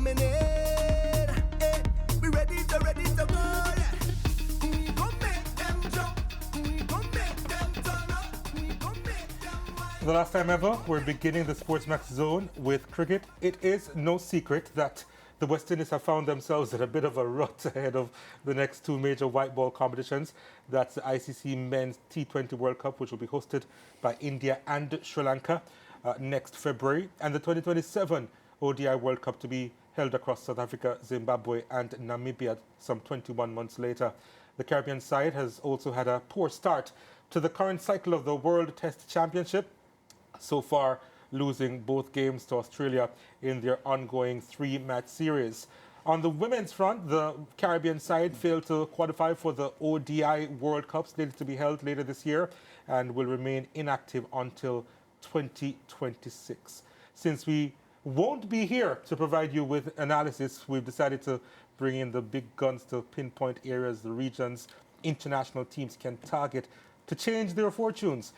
coming in. Hey, we ready to go. Yeah. We gon' make them jump. We gon' make them turn up. We gon' make them wild. For the last time ever, we're beginning the SportsMax zone with cricket. It is no secret that the West Indies have found themselves in a bit of a rut ahead of the next two major white ball competitions. That's the ICC Men's T20 World Cup, which will be hosted by India and Sri Lanka next February, and the 2027 ODI World Cup to be held across South Africa, Zimbabwe and Namibia some 21 months later. The Caribbean side has also had a poor start to the current cycle of the World Test Championship, so far losing both games to Australia in their ongoing three-match series. On the women's front, the Caribbean side failed to qualify for the ODI World Cup slated to be held later this year and will remain inactive until 2026. Since we won't be here to provide you with analysis, we've decided to bring in the big guns to pinpoint areas the region's international teams can target to change their fortunes.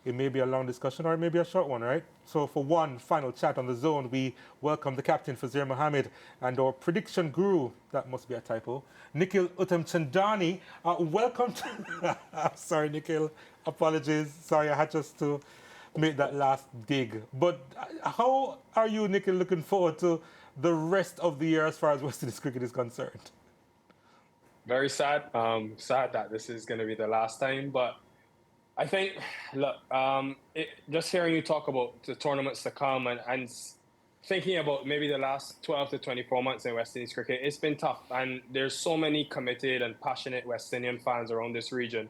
It may be a long discussion or it may be a short one, right? So for one final chat on the zone, we welcome the captain, Fazir Mohammed, and our prediction guru, that must be a typo, Nikhil Uttamchandani. Welcome to... Sorry, Nikhil. Apologies. Sorry, I had just to make that last dig. But how are you, Nikhil, looking forward to the rest of the year as far as West Indies cricket is concerned? Very sad. Sad that this is going to be the last time, but I think, look, just hearing you talk about the tournaments to come and thinking about maybe the last 12 to 24 months in West Indies cricket, it's been tough. And there's so many committed and passionate West Indian fans around this region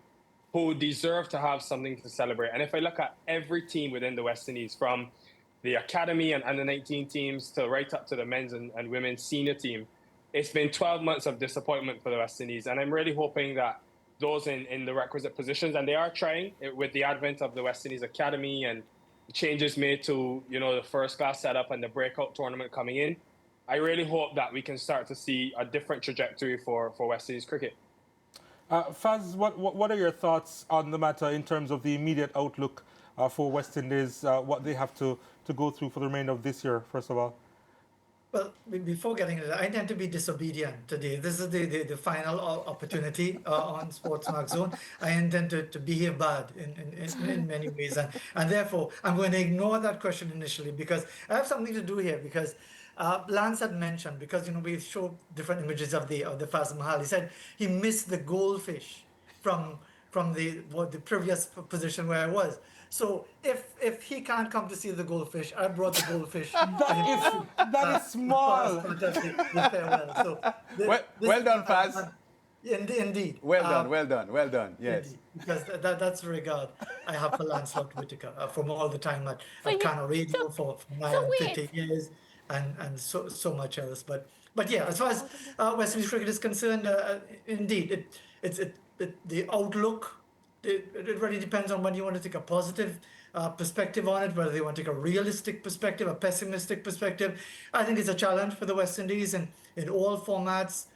who deserve to have something to celebrate. And if I look at every team within the West Indies, from the academy and under-19 teams to right up to the men's and women's senior team, it's been 12 months of disappointment for the West Indies. And I'm really hoping that those in the requisite positions, and they are trying with the advent of the West Indies Academy and changes made to, the first class setup and the breakout tournament coming in. I really hope that we can start to see a different trajectory for West Indies cricket. Faz, what are your thoughts on the matter in terms of the immediate outlook for West Indies, what they have to go through for the remainder of this year, first of all? Well, before getting into that, I intend to be disobedient today. This is the final opportunity on SportsMax Zone. I intend to behave bad in many ways. And therefore, I'm going to ignore that question initially because I have something to do here. Because Lance had mentioned, because we showed different images of the Faz Mahal. He said he missed the goldfish from the previous position where I was. So if he can't come to see the goldfish, I brought the goldfish. that is small. Fantastic. Farewell. So well done, Faz. Indeed. Well done. Yes. Indeed. Because that's the regard I have for Lancelot Whitaker from all the time at Canada Radio for 50 years and so much else. But yeah, as far as West Indies cricket is concerned, indeed, the outlook. It really depends on whether you want to take a positive perspective on it, whether they want to take a realistic perspective, a pessimistic perspective. I think it's a challenge for the West Indies in all formats,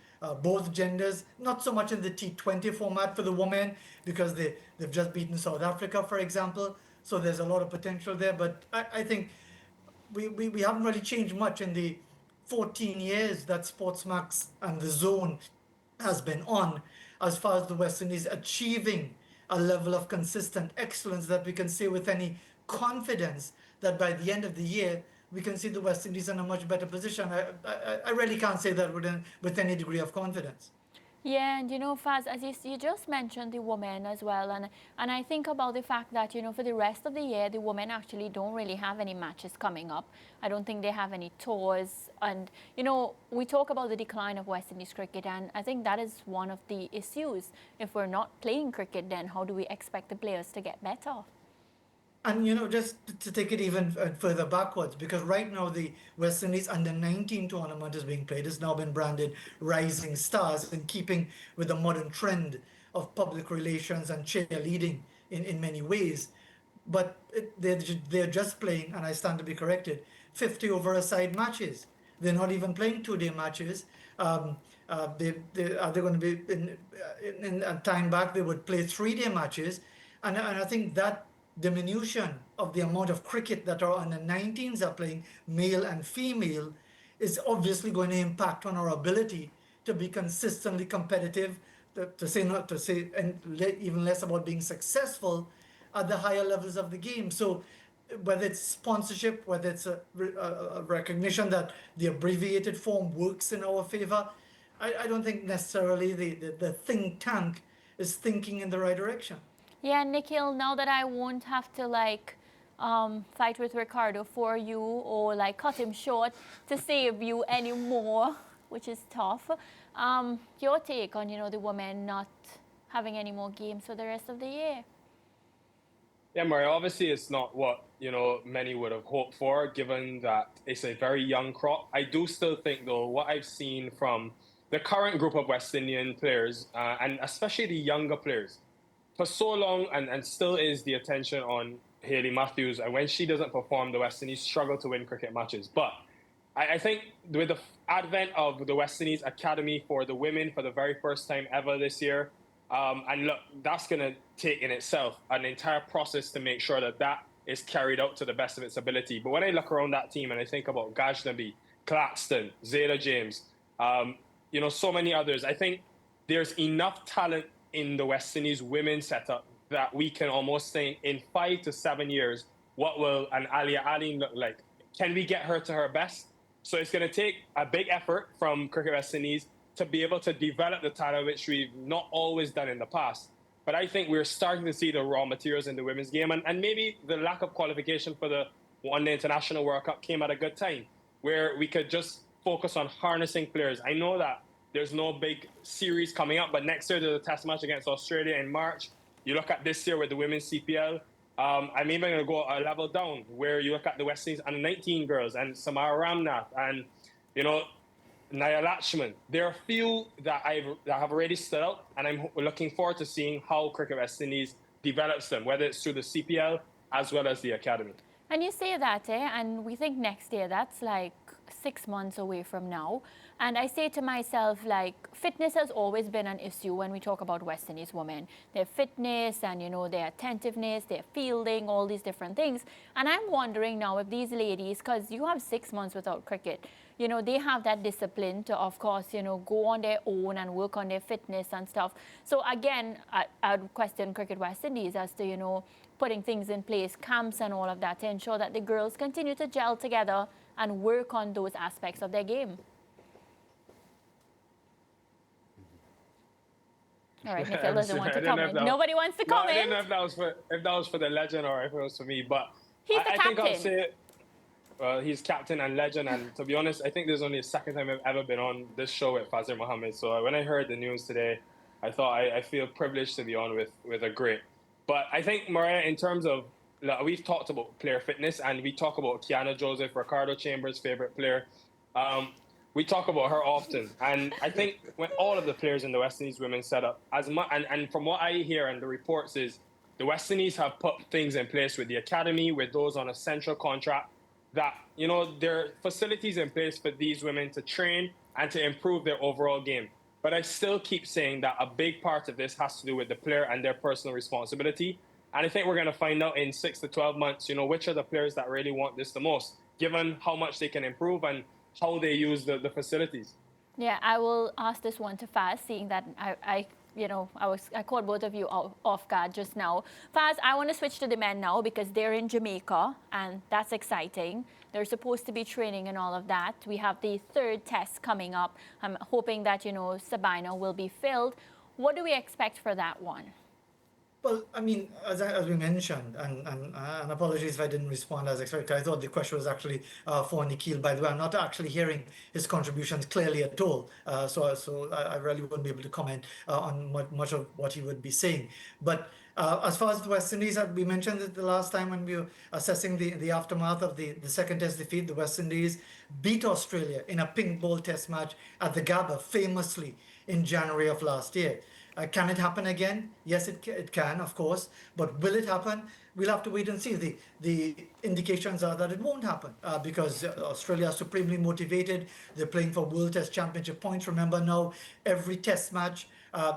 both genders, not so much in the T20 format for the women, because they've just beaten South Africa, for example. So there's a lot of potential there. But I think we haven't really changed much in the 14 years that SportsMax and the Zone has been on, as far as the West Indies achieving a level of consistent excellence that we can say with any confidence that by the end of the year, we can see the West Indies in a much better position. I really can't say that with any degree of confidence. Yeah, and Faz, as you just mentioned the women as well, and I think about the fact that, for the rest of the year, the women actually don't really have any matches coming up. I don't think they have any tours, and, we talk about the decline of West Indies cricket, and I think that is one of the issues. If we're not playing cricket, then how do we expect the players to get better? And, just to take it even further backwards, because right now the West Indies under-19 tournament is being played. It's now been branded Rising Stars, in keeping with the modern trend of public relations and cheerleading in many ways. But they're just playing, and I stand to be corrected, 50 over-a-side matches. They're not even playing two-day matches. They're going to be, in a time back, they would play three-day matches. And I think that diminution of the amount of cricket that our under-19s are playing, male and female, is obviously going to impact on our ability to be consistently competitive, to say not to say, and even less about being successful at the higher levels of the game. So whether it's sponsorship, whether it's a recognition that the abbreviated form works in our favor, I don't think necessarily the think tank is thinking in the right direction. Yeah, Nikhil, now that I won't have to like fight with Ricardo for you or like cut him short to save you anymore, which is tough. Your take on, the women not having any more games for the rest of the year? Yeah, Mario, obviously it's not what, many would have hoped for, given that it's a very young crop. I do still think, though, what I've seen from the current group of West Indian players, and especially the younger players, for so long and still is the attention on Hayley Matthews. And when she doesn't perform, the West Indies struggle to win cricket matches. But I think with the advent of the West Indies Academy for the women for the very first time ever this year, and look, that's going to take in itself an entire process to make sure that that is carried out to the best of its ability. But when I look around that team and I think about Gajnabi, Claxton, Zayda James, so many others, I think there's enough talent in the West Indies women's setup that we can almost say in 5 to 7 years, what will an Alia Ali look like? Can we get her to her best? So it's going to take a big effort from Cricket West Indies to be able to develop the talent which we've not always done in the past. But I think we're starting to see the raw materials in the women's game, and maybe the lack of qualification for the One Day International World Cup came at a good time, where we could just focus on harnessing players. I know that there's no big series coming up, but next year there's a test match against Australia in March. You look at this year with the women's CPL, I'm even going to go a level down, where you look at the West Indies under 19 girls and Samara Ramnath and, Naya Lachman. There are a few that have already stood out, and I'm looking forward to seeing how Cricket West Indies develops them, whether it's through the CPL as well as the academy. And you say that, and we think next year, that's like 6 months away from now. And I say to myself, like, fitness has always been an issue when we talk about West Indies women. Their fitness and, their attentiveness, their fielding, all these different things. And I'm wondering now if these ladies, because you have 6 months without cricket, they have that discipline to, of course, go on their own and work on their fitness and stuff. So again, I'd question Cricket West Indies as to, putting things in place, camps and all of that, to ensure that the girls continue to gel together and work on those aspects of their game. All right, Nikhil doesn't want to comment. Nobody wants to comment. I didn't know if that was for the legend or if it was for me, but he's the I captain. think I'll say it. He's captain and legend, and to be honest, I think there's only the second time I've ever been on this show with Fazir Mohammed. So when I heard the news today, I thought I feel privileged to be on with a great. But I think, Mariah, in terms of, we've talked about player fitness, and we talk about Kiana Joseph, Ricardo Chambers' favorite player. We talk about her often, and I think when all of the players in the West Indies women's setup, as much, and from what I hear and the reports is, the West Indies have put things in place with the academy, with those on a central contract, that, there are facilities in place for these women to train and to improve their overall game. But I still keep saying that a big part of this has to do with the player and their personal responsibility. And I think we're going to find out in 6 to 12 months, which are the players that really want this the most, given how much they can improve and how they use the facilities. Yeah, I will ask this one to Faz, seeing that I caught both of you off guard just now. Faz, I want to switch to the men now because they're in Jamaica, and that's exciting. They're supposed to be training and all of that. We have the 3rd test coming up. I'm hoping that, Sabina will be filled. What do we expect for that one? Well, I mean, as we mentioned, and apologies if I didn't respond as expected. I thought the question was actually for Nikhil. By the way, I'm not actually hearing his contributions clearly at all. So I really wouldn't be able to comment on much of what he would be saying. But as far as the West Indies, we mentioned it the last time when we were assessing the aftermath of the 2nd test defeat. The West Indies beat Australia in a pink ball test match at the Gabba, famously in January of last year. Can it happen again? Yes, it can, of course. But will it happen? We'll have to wait and see. The indications are that it won't happen because Australia is supremely motivated. They're playing for World Test Championship points. Remember now, every test match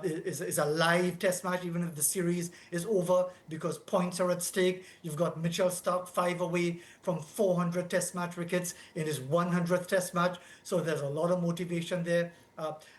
is a live test match, even if the series is over, because points are at stake. You've got Mitchell Starc 5 away from 400 test match wickets in his 100th test match. So there's a lot of motivation there.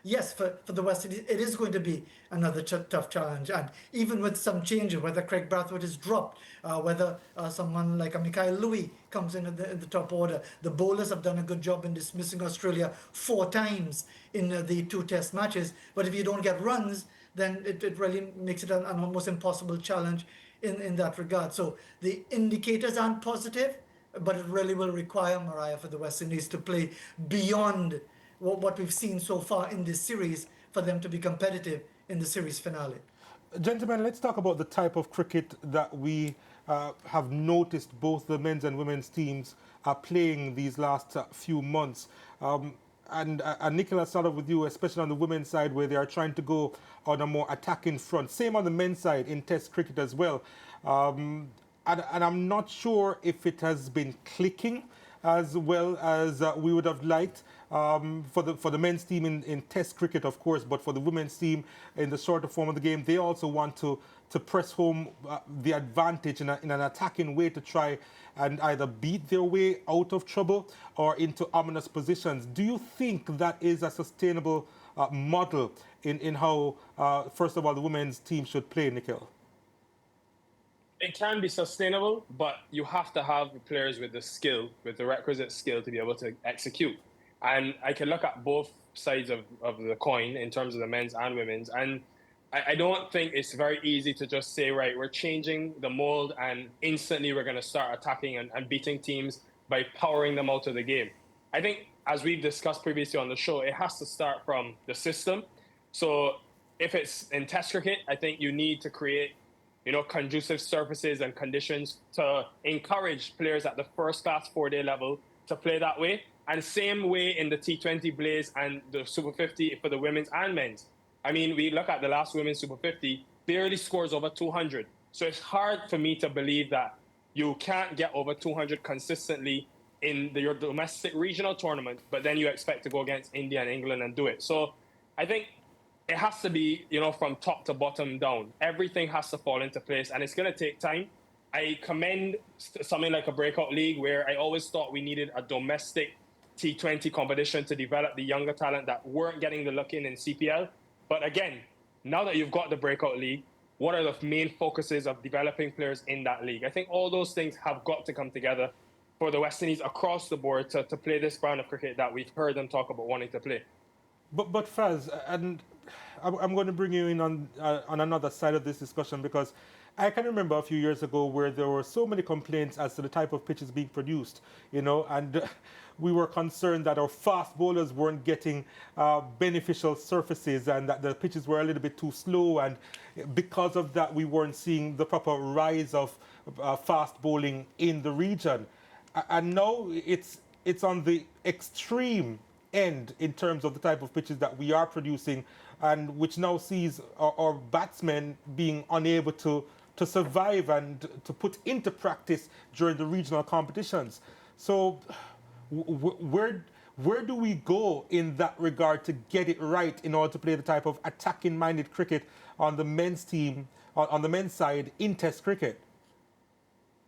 Yes, for the West Indies, it is going to be another tough challenge. And even with some changes, whether Craig Brathwaite is dropped, whether someone like a Mikhail Louis comes in the top order, the bowlers have done a good job in dismissing Australia 4 times in the 2 test matches. But if you don't get runs, then it really makes it an almost impossible challenge in that regard. So the indicators aren't positive, but it really will require, Mariah, for the West Indies to play beyond what we've seen so far in this series for them to be competitive in the series finale. Gentlemen, let's talk about the type of cricket that we have noticed both the men's and women's teams are playing these last few months. And Nicola, started with you, especially on the women's side, where they are trying to go on a more attacking front. Same on the men's side in Test cricket as well. And I'm not sure if it has been clicking as well as we would have liked for the men's team in Test cricket, of course, but for the women's team in the shorter form of the game, they also want to press home the advantage in an attacking way to try and either beat their way out of trouble or into ominous positions. Do you think that is a sustainable model in how, first of all, the women's team should play, Nikhil? It can be sustainable, but you have to have players with the skill, with the requisite skill to be able to execute. And I can look at both sides of the coin in terms of the men's and women's. And I don't think it's very easy to just say, right, we're changing the mold and instantly we're going to start attacking and beating teams by powering them out of the game. I think, as we've discussed previously on the show, it has to start from the system. So if it's in Test cricket, I think you need to create conducive surfaces and conditions to encourage players at the first class 4-day level to play that way. And same way in the T20 Blaze and the Super 50 for the women's and men's. I mean, we look at the last women's Super 50, barely scores over 200. So it's hard for me to believe that you can't get over 200 consistently in your domestic regional tournament, but then you expect to go against India and England and do it. So I think it has to be, from top to bottom down. Everything has to fall into place, and it's going to take time. I commend something like a breakout league where I always thought we needed a domestic T20 competition to develop the younger talent that weren't getting the look in CPL. But again, now that you've got the breakout league, what are the main focuses of developing players in that league? I think all those things have got to come together for the West Indies across the board to play this brand of cricket that we've heard them talk about wanting to play. But Faz, and I'm going to bring you in on another side of this discussion, because I can remember a few years ago where there were so many complaints as to the type of pitches being produced, and we were concerned that our fast bowlers weren't getting beneficial surfaces and that the pitches were a little bit too slow, and because of that we weren't seeing the proper rise of fast bowling in the region. And now it's on the extreme end in terms of the type of pitches that we are producing, and which now sees our batsmen being unable to survive and to put into practice during the regional competitions. So where do we go in that regard to get it right in order to play the type of attacking-minded cricket on the men's team, on the men's side in Test cricket?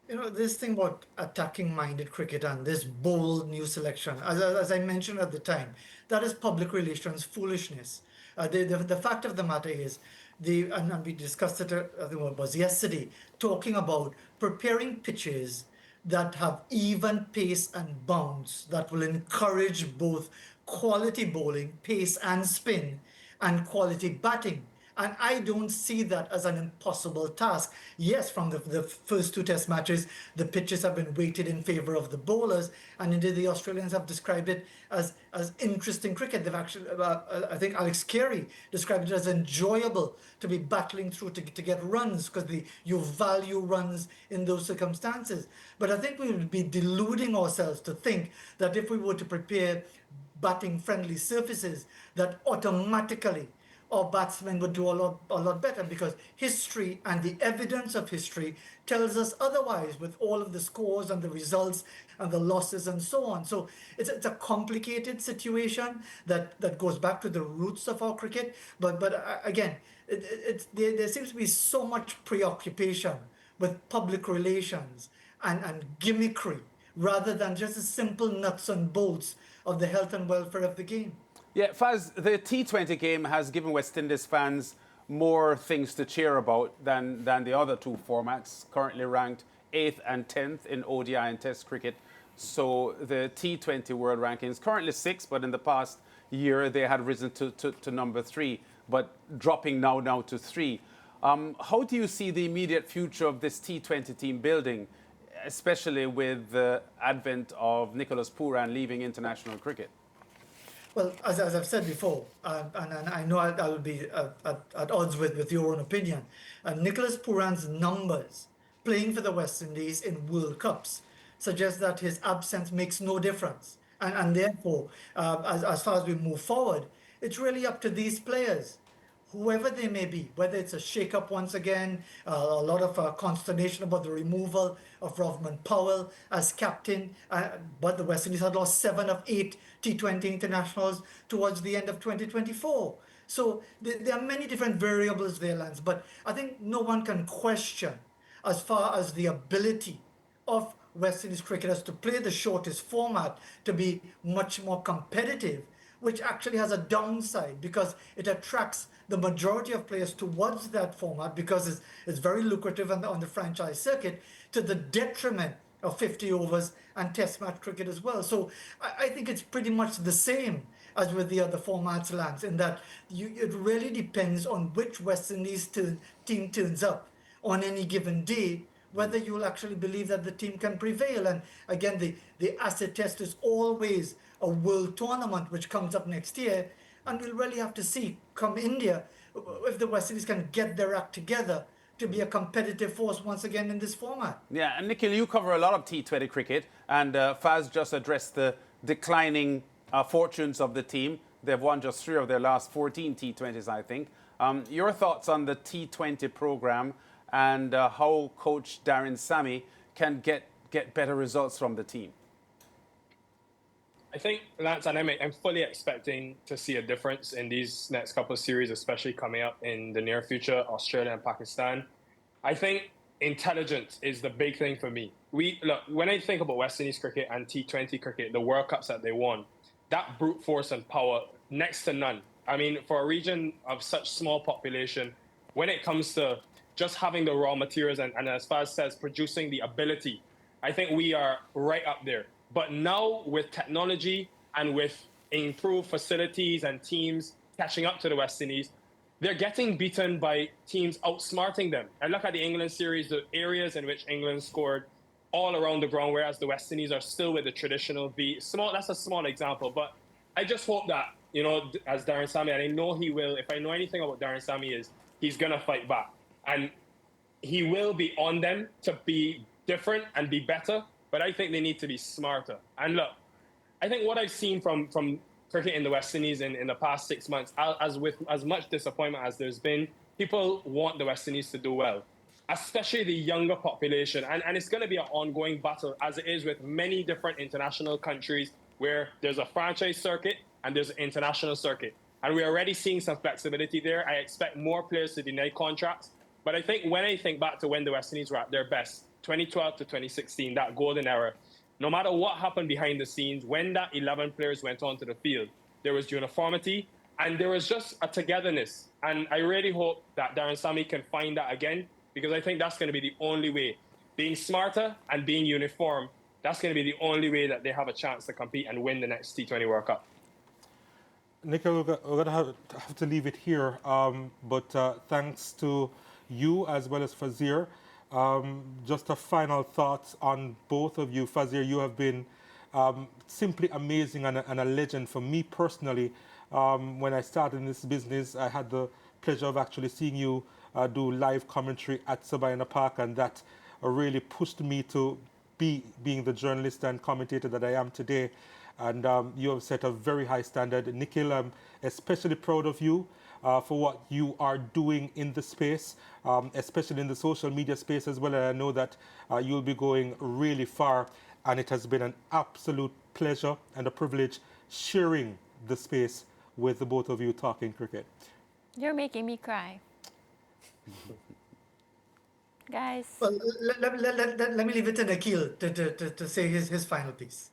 This thing about attacking-minded cricket and this bold new selection, as I mentioned at the time, that is public relations foolishness. The fact of the matter is, and we discussed it, I think it was yesterday, talking about preparing pitches that have even pace and bounce that will encourage both quality bowling, pace and spin, and quality batting. And I don't see that as an impossible task. Yes, from the first 2 test matches, the pitches have been weighted in favor of the bowlers, and indeed the Australians have described it as interesting cricket. They've actually, I think Alex Carey described it as enjoyable to be battling through to get runs, because you value runs in those circumstances. But I think we would be deluding ourselves to think that if we were to prepare batting-friendly surfaces, that automatically our batsmen would do a lot better, because history and the evidence of history tells us otherwise, with all of the scores and the results and the losses and so on. So it's a complicated situation that goes back to the roots of our cricket. But again, there seems to be so much preoccupation with public relations and gimmickry, rather than just the simple nuts and bolts of the health and welfare of the game. Yeah, Faz, the T20 game has given West Indies fans more things to cheer about than the other two formats, currently ranked 8th and 10th in ODI and Test cricket. So the T20 world ranking is currently 6th, but in the past year they had risen to number 3, but dropping now to 3. How do you see the immediate future of this T20 team building, especially with the advent of Nicholas Pooran leaving international cricket? Well, as I've said before, and I know I will be at odds with your own opinion, Nicholas Pooran's numbers playing for the West Indies in World Cups suggest that his absence makes no difference. And therefore, as far as we move forward, it's really up to these players, whoever they may be, whether it's a shake-up once again, a lot of consternation about the removal of Rovman Powell as captain, but the West Indies had lost 7 of 8 T20 internationals towards the end of 2024. So there are many different variables there, Lance, but I think no one can question, as far as the ability of West Indies cricketers to play the shortest format, to be much more competitive, which actually has a downside, because it attracts the majority of players towards that format, because it's very lucrative on the franchise circuit, to the detriment of 50 overs and Test match cricket as well. So I think it's pretty much the same as with the other formats, Lance, in that it really depends on which West Indies team turns up on any given day, whether you'll actually believe that the team can prevail. And again, the acid test is always a world tournament, which comes up next year, and we'll really have to see, come India, if the West Indies can get their act together to be a competitive force once again in this format. Yeah, and Nikhil, you cover a lot of T20 cricket, and Faz just addressed the declining fortunes of the team. They've won just 3 of their last 14 T20s, I think. Your thoughts on the T20 program and how coach Darren Sammy can get better results from the team? I think, Lance, and I'm fully expecting to see a difference in these next couple of series, especially coming up in the near future, Australia and Pakistan. I think intelligence is the big thing for me. Look, when I think about West Indies cricket and T20 cricket, the World Cups that they won, that brute force and power, next to none. I mean, for a region of such small population, when it comes to just having the raw materials and as far as says, producing the ability, I think we are right up there. But now with technology and with improved facilities and teams catching up to the West Indies, they're getting beaten by teams outsmarting them. And look at the England series, the areas in which England scored all around the ground, whereas the West Indies are still with the traditional beat. That's a small example, but I just hope that, as Darren Sammy, and I know he will, if I know anything about Darren Sammy, is he's going to fight back. And he will be on them to be different and be better, but I think they need to be smarter. And look, I think what I've seen from cricket in the West Indies in the past 6 months, as much disappointment as there's been, people want the West Indies to do well, especially the younger population. And it's going to be an ongoing battle, as it is with many different international countries, where there's a franchise circuit and there's an international circuit. And we're already seeing some flexibility there. I expect more players to deny contracts. But I think when I think back to when the West Indies were at their best, 2012 to 2016, that golden era, no matter what happened behind the scenes, when that 11 players went onto the field, there was uniformity and there was just a togetherness. And I really hope that Darren Sammy can find that again, because I think that's going to be the only way. Being smarter and being uniform, that's going to be the only way that they have a chance to compete and win the next T20 World Cup. Nikhil, we're going to have to leave it here, but thanks to you as well as Fazir. Just a final thoughts on both of you. Fazir, you have been simply amazing and a legend for me personally. When I started in this business, I had the pleasure of actually seeing you do live commentary at Sabina Park, and that really pushed me to being the journalist and commentator that I am today. And you have set a very high standard. Nikhil, I'm especially proud of you. for what you are doing in the space, especially in the social media space as well. And I know that you'll be going really far. And it has been an absolute pleasure and a privilege sharing the space with the both of you talking cricket. You're making me cry. Guys. Well, let me leave it to Nikhil to say his final piece.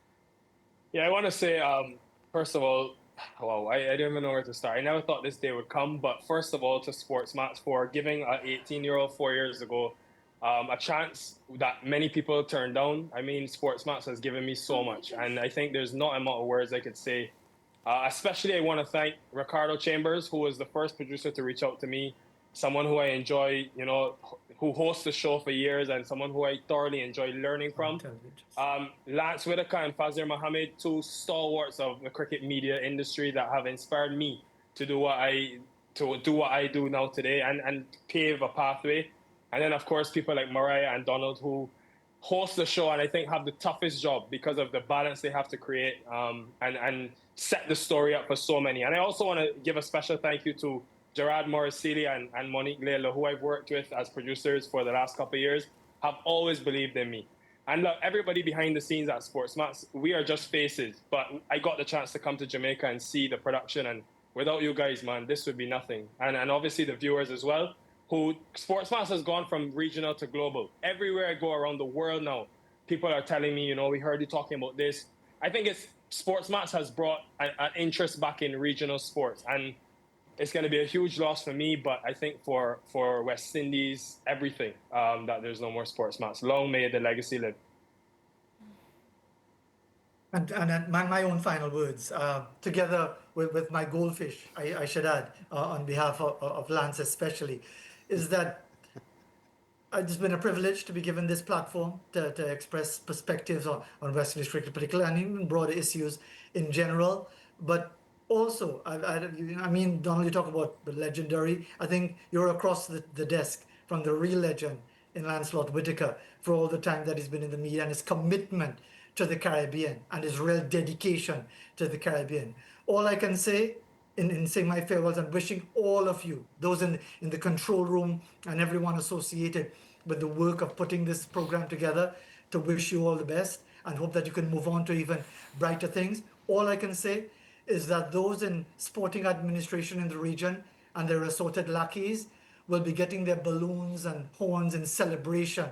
Yeah, I want to say, first of all, wow, I don't even know where to start. I never thought this day would come, but first of all, to SportsMax for giving an 18-year-old 4 years ago a chance that many people turned down. I mean, SportsMax has given me so much, and I think there's not a amount of words I could say. Especially, I want to thank Ricardo Chambers, who was the first producer to reach out to me, someone who I enjoy, who hosts the show for years, and someone who I thoroughly enjoy learning from. Lance Whitaker and Fazir Mohammed, two stalwarts of the cricket media industry that have inspired me to do what I do now today and pave a pathway. And then, of course, people like Mariah and Donald, who host the show and I think have the toughest job because of the balance they have to create and set the story up for so many. And I also want to give a special thank you to Gerard Morrisili and Monique Layla, who I've worked with as producers for the last couple of years, have always believed in me. And look, everybody behind the scenes at SportsMax, we are just faces, but I got the chance to come to Jamaica and see the production, and without you guys, man, this would be nothing. And obviously the viewers as well, who SportsMax has gone from regional to global. Everywhere I go around the world now, people are telling me, we heard you talking about this. I think SportsMax has brought an interest back in regional sports, and it's going to be a huge loss for me, but I think for West Indies, everything, that there's no more SportsMax. Long may the legacy live. And my own final words, together with my goldfish, I should add, on behalf of Lance especially, is that it's been a privilege to be given this platform to express perspectives on West Indies cricket particularly, and even broader issues in general. But also, I mean, Donald, you talk about the legendary. I think you're across the desk from the real legend in Lancelot Whitaker for all the time that he's been in the media and his commitment to the Caribbean and his real dedication to the Caribbean. All I can say in saying my farewells and wishing all of you, those in the control room and everyone associated with the work of putting this program together, to wish you all the best and hope that you can move on to even brighter things. All I can say is that those in sporting administration in the region and their assorted lackeys will be getting their balloons and horns in celebration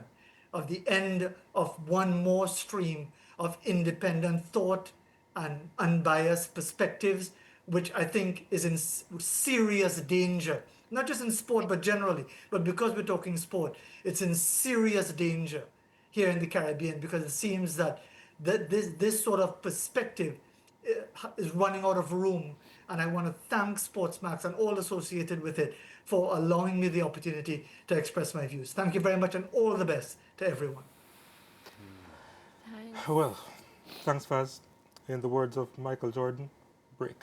of the end of one more stream of independent thought and unbiased perspectives, which I think is in serious danger, not just in sport, but generally. But because we're talking sport, it's in serious danger here in the Caribbean, because it seems that this sort of perspective is running out of room. And I want to thank SportsMax and all associated with it for allowing me the opportunity to express my views. Thank you very much, and all the best to everyone. Well, thanks, Faz. In the words of Michael Jordan, break.